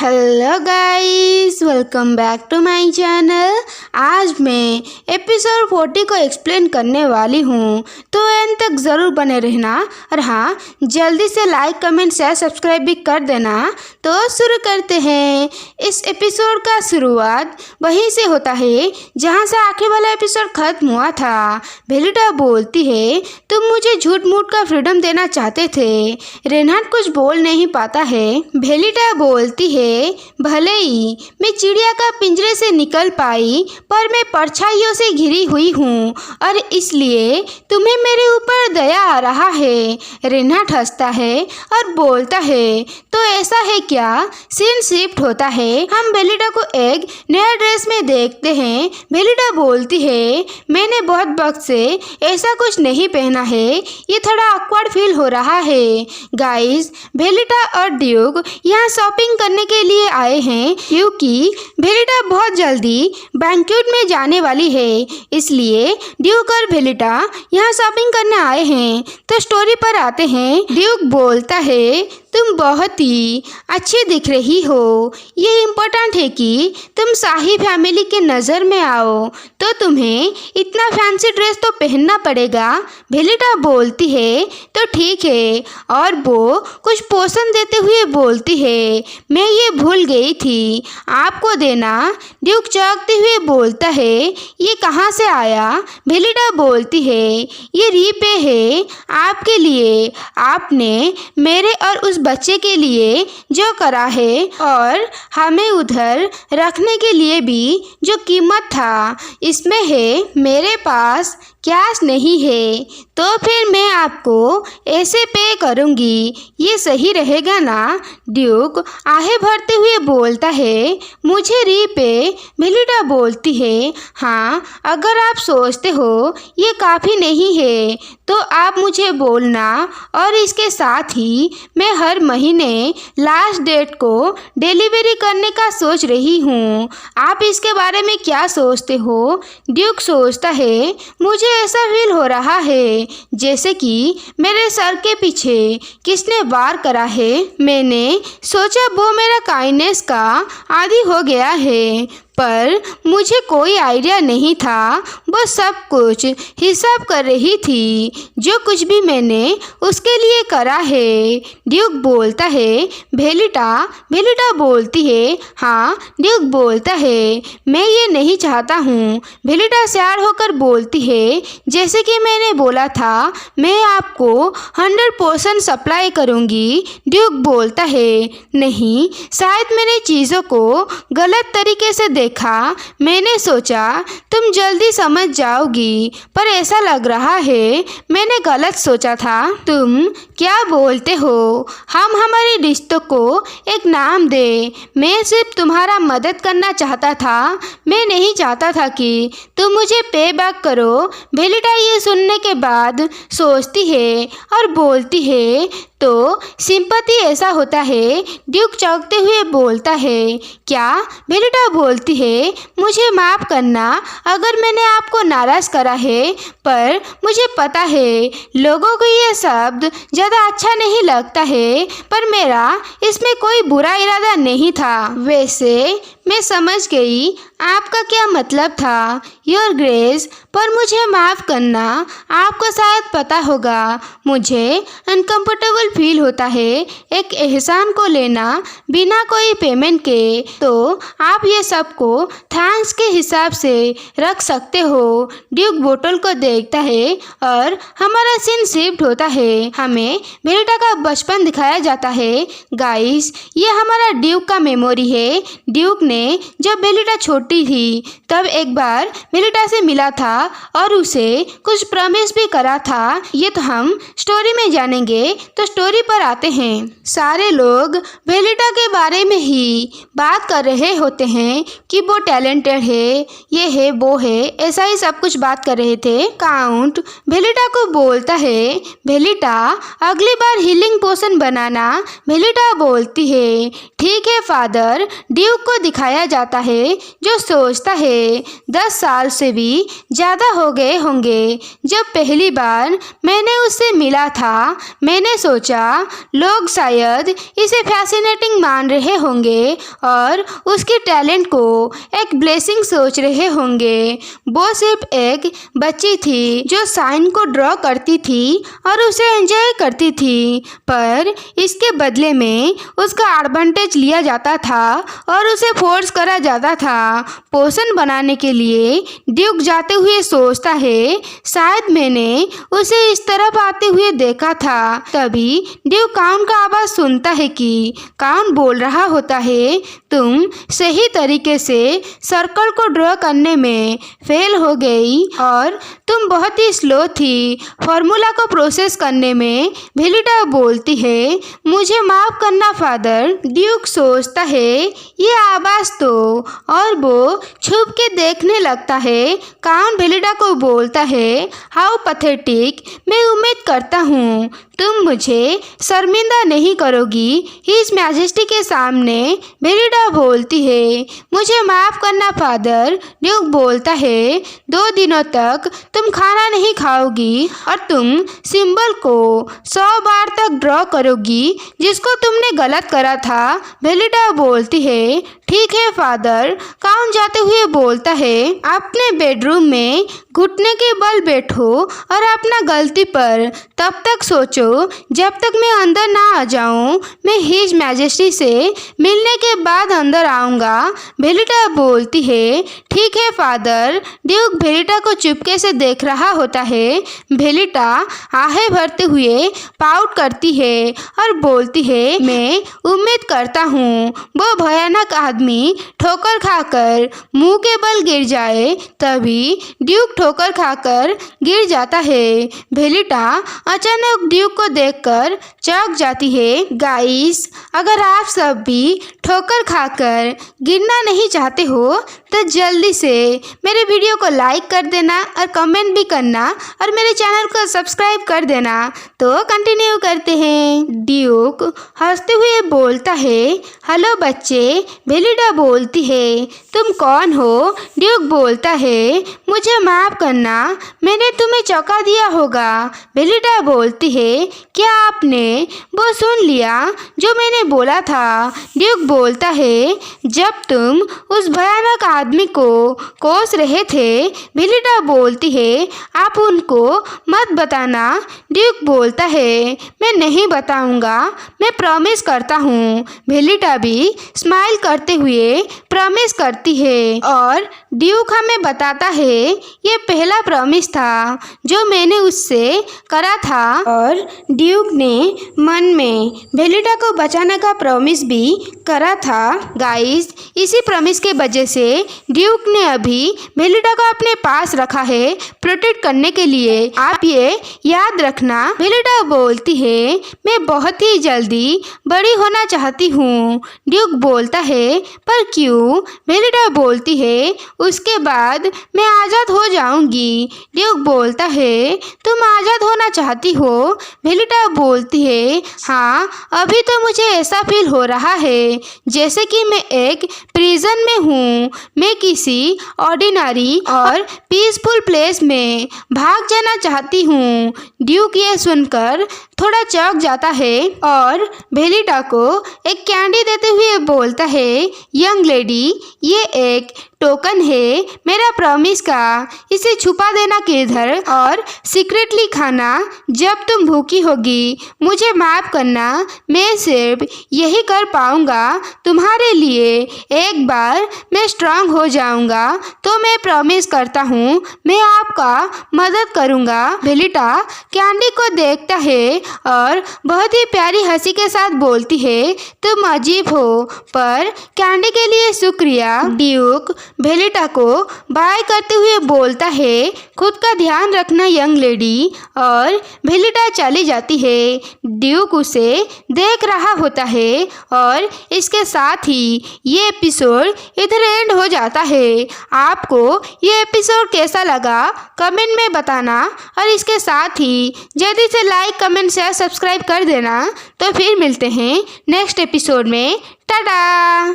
Hello guys, welcome back to my channel. आज मैं episode 40 को एक्सप्लेन करने वाली हूँ, तो एंड तक ज़रूर बने रहना। और हाँ, जल्दी से लाइक कमेंट शेयर सब्सक्राइब भी कर देना। तो शुरू करते हैं। इस एपिसोड का शुरुआत वहीं से होता है जहाँ से आखिर वाला एपिसोड ख़त्म हुआ था। बेलिटा बोलती है, तुम मुझे झूठ मूठ का फ्रीडम देना चाहते थे। रेनहार्ड कुछ बोल नहीं पाता है। बेलिटा बोलती है, भले ही मैं चिड़िया का पिंजरे से निकल पाई, पर मैं परछाइयों से घिरी हुई हूँ और इसलिए तुम्हें मेरे ऊपर दया आ रहा है। रेनहार्ड हंसता है और बोलता है, तो ऐसा है क्या? सीन शिफ्ट होता है। हम बेलिटा को एक नया ड्रेस में देखते हैं। बेलिटा बोलती है, मैंने बहुत वक्त से ऐसा कुछ नहीं पहना है, ये थोड़ा ऑकवर्ड फील हो रहा है। गाइस, बेलिटा और ड्यूक यहाँ शॉपिंग करने के लिए आए हैं क्योंकि बेलिटा बहुत जल्दी बैंक्वेट में जाने वाली है, इसलिए ड्यूक और बेलिटा यहाँ शॉपिंग करने आए हैं। तो स्टोरी पर आते हैं। ड्यूक बोलता है, तुम बहुत ही अच्छी दिख रही हो। ये इम्पोर्टेंट है कि तुम शाही फैमिली के नज़र में आओ, तो तुम्हें इतना फैंसी ड्रेस तो पहनना पड़ेगा। बेलिटा बोलती है, तो ठीक है। और वो कुछ पोषण देते हुए बोलती है, मैं ये भूल गई थी आपको देना। ड्यूक चौंकते हुए बोलता है, ये कहाँ से आया? बेलिटा बोलती है, ये रीपे है आपके लिए। आपने मेरे और उस बच्चे के लिए जो करा है और हमें उधर रखने के लिए भी जो कीमत था, इसमें है। मेरे पास कैश नहीं है, तो फिर मैं आपको ऐसे पे करूँगी। ये सही रहेगा ना? ड्यूक आहें भरते हुए बोलता है, मुझे रीपे। बेलिटा बोलती है, हाँ, अगर आप सोचते हो ये काफ़ी नहीं है तो आप मुझे बोलना। और इसके साथ ही मैं हर महीने लास्ट डेट को डिलीवरी करने का सोच रही हूँ। आप इसके बारे में क्या सोचते हो? ड्यूक सोचता है, मुझे ऐसा फील हो रहा है जैसे कि मेरे सर के पीछे किसने वार करा है। मैंने सोचा वो मेरा काइंडनेस का आदी हो गया है, पर मुझे कोई आइडिया नहीं था। वो सब कुछ हिसाब कर रही थी, जो कुछ भी मैंने उसके लिए करा है। ड्यूक बोलता है, बेलिटा। बेलिटा बोलती है, हाँ। ड्यूक बोलता है, मैं ये नहीं चाहता हूँ। बेलिटा सैड होकर बोलती है, जैसे कि मैंने बोला था, मैं आपको 100% सप्लाई करूँगी। ड्यूक बोलता है, नहीं, शायद मैंने चीज़ों को गलत तरीके से देखा। मैंने सोचा तुम जल्दी समझ जाओगी, पर ऐसा लग रहा है मैंने गलत सोचा था। तुम क्या बोलते हो? हम हमारी रिश्तों को एक नाम दे। मैं सिर्फ तुम्हारा मदद करना चाहता था। मैं नहीं चाहता था कि तुम मुझे पे बैक करो। बेलिटा ये सुनने के बाद सोचती है और बोलती है, तो सिंपैथी ऐसा होता है? ड्यूक चौंकते हुए बोलता है, क्या? बेलिटा बोलती है, मुझे माफ़ करना अगर मैंने आपको नाराज़ करा है, पर मुझे पता है लोगों को ये शब्द ज़्यादा अच्छा नहीं लगता है, पर मेरा इसमें कोई बुरा इरादा नहीं था। वैसे मैं समझ गई आपका क्या मतलब था, योर ग्रेस, पर मुझे माफ़ करना। आपको शायद पता होगा, मुझे अनकंफर्टेबल फील होता है एक एहसान को लेना बिना कोई पेमेंट के। तो आप ये सब को थैंक्स के हिसाब से रख सकते हो। ड्यूक बोतल को देखता है और हमारा सीन शिफ्ट होता है। हमें बेलिटा का बचपन दिखाया जाता है। गाइस, ये हमारा ड्यूक का मेमोरी है। ड्यूक ने जब बेलिटा छोटी थी तब एक बार बेलिटा से मिला था और उसे कुछ प्रॉमिस भी करा था। ये तो हम स्टोरी में जानेंगे। तो स्टोरी पर आते हैं। सारे लोग बेलिटा के बारे में ही बात कर रहे होते हैं कि वो टैलेंटेड है, ये है, वो है, ऐसा ही सब कुछ बात कर रहे थे। काउंट बेलिटा को बोलता है, बेलिटा, अगली बार हीलिंग पोशन बनाना। बेलिटा बोलती है, ठीक है फादर। ड्यूक को दिखाया जाता है जो सोचता है से 10 साल से भी ज़्यादा हो गए होंगे। जब पहली बार मैंने उससे मिला था, मैंने सोचा लोग शायद इसे फैसिनेटिंग मान रहे होंगे और उसके टैलेंट को एक ब्लेसिंग सोच रहे होंगे। वो सिर्फ एक बच्ची थी जो साइन को ड्रॉ करती थी और उसे एंजॉय करती थी, पर इसके बदले में उसका एडवांटेज लिया जाता था और उसे फोर्स करा जाता था। पोषण बनाने के लिए ड्यूक जाते हुए सोचता है, शायद मैंने उसे इस तरफ आते हुए देखा था। तभी ड्यूक काउन का आवाज़ सुनता है कि काउन बोल रहा होता है, तुम सही तरीके से सर्कल को ड्रॉ करने में फेल हो गई और तुम बहुत ही स्लो थी फॉर्मूला को प्रोसेस करने में। भेलिटा बोलती है, मुझे माफ़ करना फादर। ड्यूक सोचता है ये आवाज़ तो, और वो छुप के देखने लगता है। काउन भेलिटा को बोलता है, हाउ पैथेटिक, मैं उम्मीद करता हूँ तुम मुझे शर्मिंदा नहीं करोगी हिज मैजेस्टी के सामने। भेलिटा बोलती है, मुझे माफ़ करना फादर। ड्यूक बोलता है, 2 दिनों तक तुम खाना नहीं खाओगी और तुम सिंबल को 100 बार तक ड्रॉ करोगी जिसको तुमने गलत करा था। भेलिटा बोलती है, ठीक है फादर। काउन जाते हुए बोलता है, अपने बेडरूम में घुटने के बल बैठो और अपना गलती पर तब तक सोचो जब तक मैं अंदर ना आ जाऊं। मैं हिज मैजेस्टी से मिलने के बाद अंदर आऊँगा। भेलिटा बोलती है, ठीक है फादर। ड्यूक भेलिटा को चुपके से देख रहा होता है। भेलिटा आहें भरते हुए पाउट करती है और बोलती है, मैं उम्मीद करता हूँ वो भयानक आदमी ठोकर खाकर मुंह के बल गिर जाए। तभी ड्यूक ठोकर खाकर गिर जाता है। भेलिटा अचानक ड्यूक को देखकर चौंक जाती है। गाइस, अगर आप सब भी ठोकर खाकर गिरना नहीं चाहते हो तो जल्दी से मेरे वीडियो को लाइक कर देना और कमेंट भी करना और मेरे चैनल को सब्सक्राइब कर देना। तो कंटिन्यू करते हैं। ड्यूक हंसते हुए बोलता है, हेलो बच्चे। भेलिटा बोलती है, तुम कौन हो? ड्यूक बोलता है, मुझे माफ़ करना, मैंने तुम्हें चौंका दिया होगा। भेलिटा बोलती है, क्या आपने वो सुन लिया जो मैंने बोला था? ड्यूक बोलता है, जब तुम उस भयानक आदमी को कोस रहे थे। भेलिटा बोलती है, आप उनको मत बताना। ड्यूक बोलता है, मैं नहीं बताऊंगा, मैं प्रॉमिस करता हूँ। भेलिटा भी स्माइल करते हुए प्रॉमिस करती है और ड्यूक हमें बताता है, ये पहला प्रॉमिस था जो मैंने उससे करा था और ड्यूक ने मन में भेलिटा को बचाने का प्रॉमिस भी करा था। गाइस, इसी प्रॉमिस के वजह से ड्यूक ने अभी भेलिटा को अपने पास रखा है प्रोटेक्ट करने के लिए। आप ये याद रखना। भेलिटा बोलती है, मैं बहुत ही जल्दी बड़ी होना चाहती हूँ। ड्यूक बोलता है, पर क्यों? भेलिटा बोलती है, उसके बाद मैं आज़ाद हो जाऊंगी। ड्यूक बोलता है, तुम आज़ाद होना चाहती हो? भेलिटा बोलती है, हाँ, अभी तो मुझे ऐसा फील हो रहा है जैसे कि मैं एक प्रिजन में हूँ। मैं किसी ऑर्डिनरी और पीसफुल प्लेस में भाग जाना चाहती हूँ। ड्यूक ये सुनकर थोड़ा चौंक जाता है और भेलिटा को एक कैंडी देते हुए बोलता है, यंग लेडी, ये एक टोकन है मेरा प्रॉमिस का। इसे छुपा देना किधर और सीक्रेटली खाना जब तुम भूखी होगी। मुझे माफ़ करना, मैं सिर्फ यही कर पाऊँगा तुम्हारे लिए। एक बार मैं स्ट्रांग हो जाऊँगा तो मैं प्रॉमिस करता हूँ मैं आपका मदद करूँगा। भेलिटा कैंडी को देखता है और बहुत ही प्यारी हंसी के साथ बोलती है, तुम अजीब हो, पर कैंडी के लिए शुक्रिया। ड्यूक भेलिटा को बाय करते हुए बोलता है, खुद का ध्यान रखना यंग लेडी, और भेलिटा चली जाती है। ड्यूक उसे देख रहा होता है और इसके साथ ही ये एपिसोड इधर एंड हो जाता है। आपको ये एपिसोड कैसा लगा कमेंट में बताना और इसके साथ ही जल्दी से लाइक कमेंट शेयर सब्सक्राइब कर देना। तो फिर मिलते हैं नेक्स्ट एपिसोड में। टाटा।